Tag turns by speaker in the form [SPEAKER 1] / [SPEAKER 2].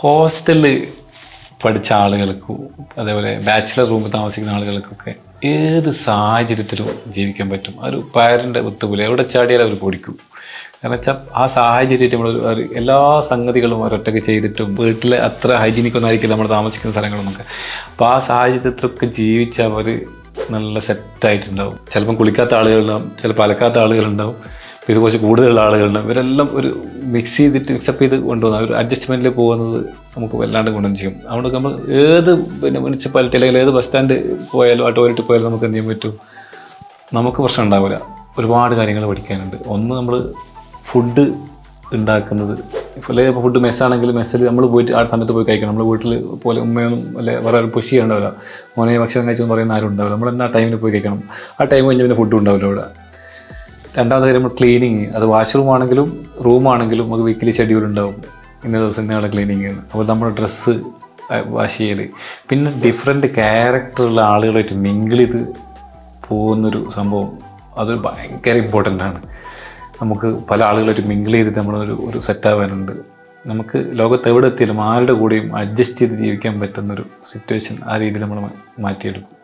[SPEAKER 1] ഹോസ്റ്റലിൽ പഠിച്ച ആളുകൾക്കും അതേപോലെ ബാച്ചിലർ റൂമിൽ താമസിക്കുന്ന ആളുകൾക്കൊക്കെ ഏത് സാഹചര്യത്തിലും ജീവിക്കാൻ പറ്റും. ഒരു പയറിൻ്റെ ഒത്തുപോലെ എവിടെ ചാടിയാലും അവർ പൊടിക്കും. കാരണം വെച്ചാൽ ആ സാഹചര്യമായിട്ട് നമ്മൾ എല്ലാ സംഗതികളും അവരൊറ്റയ്ക്ക് ചെയ്തിട്ടും വീട്ടിൽ അത്ര ഹൈജീനിക്കൊന്നും ആയിരിക്കില്ല നമ്മൾ താമസിക്കുന്ന സ്ഥലങ്ങളൊന്നൊക്കെ. അപ്പോൾ ആ സാഹചര്യത്തിലൊക്കെ ജീവിച്ച അവർ നല്ല സെറ്റായിട്ടുണ്ടാവും. ചിലപ്പം കുളിക്കാത്ത ആളുകളുണ്ടാവും, ചിലപ്പോൾ അലക്കാത്ത ആളുകളുണ്ടാവും, ഇത് കുറച്ച് കൂടുതലുള്ള ആളുകളുണ്ടാവും. ഇവരെല്ലാം ഒരു മിക്സപ്പ് ചെയ്ത് കൊണ്ടുപോകുന്ന ഒരു അഡ്ജസ്റ്റ്മെൻറ്റിൽ പോകുന്നത് നമുക്ക് വല്ലാണ്ട് ഗുണം ചെയ്യും. അതുകൊണ്ട് നമ്മൾ ഏത് മുനിസിപ്പാലിറ്റി അല്ലെങ്കിൽ ഏത് ബസ് സ്റ്റാൻഡ് പോയാലും ആ ടോയ്ലറ്റിൽ പോയാലും നമുക്ക് എന്ത് ചെയ്യാൻ പറ്റും, നമുക്ക് പ്രശ്നം ഉണ്ടാവില്ല. ഒരുപാട് കാര്യങ്ങൾ പഠിക്കാനുണ്ട്. ഒന്ന്, നമ്മൾ ഫുഡ് ഉണ്ടാക്കുന്നത്, അല്ലെങ്കിൽ ഫുഡ് മെസ്സാണെങ്കിൽ മെസ്സിൽ നമ്മൾ പോയിട്ട് ആ സമയത്ത് പോയി കഴിക്കണം. നമ്മൾ വീട്ടിൽ പോലെ ഉമ്മയൊന്നും അല്ലെ വേറെ ആരും പുഷ് ചെയ്യാണ്ടാവില്ല, മോനെ ഭക്ഷണം കഴിച്ചെന്ന് പറയുന്ന ആരും ഉണ്ടാവില്ല. നമ്മൾ തന്നെ ആ ടൈമിൽ പോയി കഴിക്കണം. ആ ടൈം കഴിഞ്ഞാൽ പിന്നെ ഫുഡും ഉണ്ടാവില്ല ഇവിടെ. രണ്ടാമത്തെ കാര്യം, നമ്മൾ ക്ലീനിങ്, അത് വാഷ്റൂം ആണെങ്കിലും റൂമാണെങ്കിലും നമുക്ക് വീക്കിലി ഷെഡ്യൂൾ ഉണ്ടാവും. ഇന്ന ദിവസം ഇന്നയാളെ ക്ലീനിങ് ആണ്. അപ്പോൾ നമ്മുടെ ഡ്രസ്സ് വാഷ് ചെയ്യൽ, പിന്നെ ഡിഫറെൻറ്റ് ക്യാരക്ടറുള്ള ആളുകളായിട്ട് മിങ്കിൾ ചെയ്ത് പോകുന്നൊരു സംഭവം, അത് ഭയങ്കര ഇമ്പോർട്ടൻ്റ് ആണ്. നമുക്ക് പല ആളുകളായിട്ട് മിങ്കിൾ ചെയ്തിട്ട് നമ്മളൊരു സെറ്റാവാനുണ്ട്. നമുക്ക് ലോകത്ത് എവിടെ എത്തിയാലും ആരുടെ കൂടെയും അഡ്ജസ്റ്റ് ചെയ്ത് ജീവിക്കാൻ പറ്റുന്നൊരു സിറ്റുവേഷൻ ആ രീതിയിൽ നമ്മൾ മാറ്റിയെടുക്കും.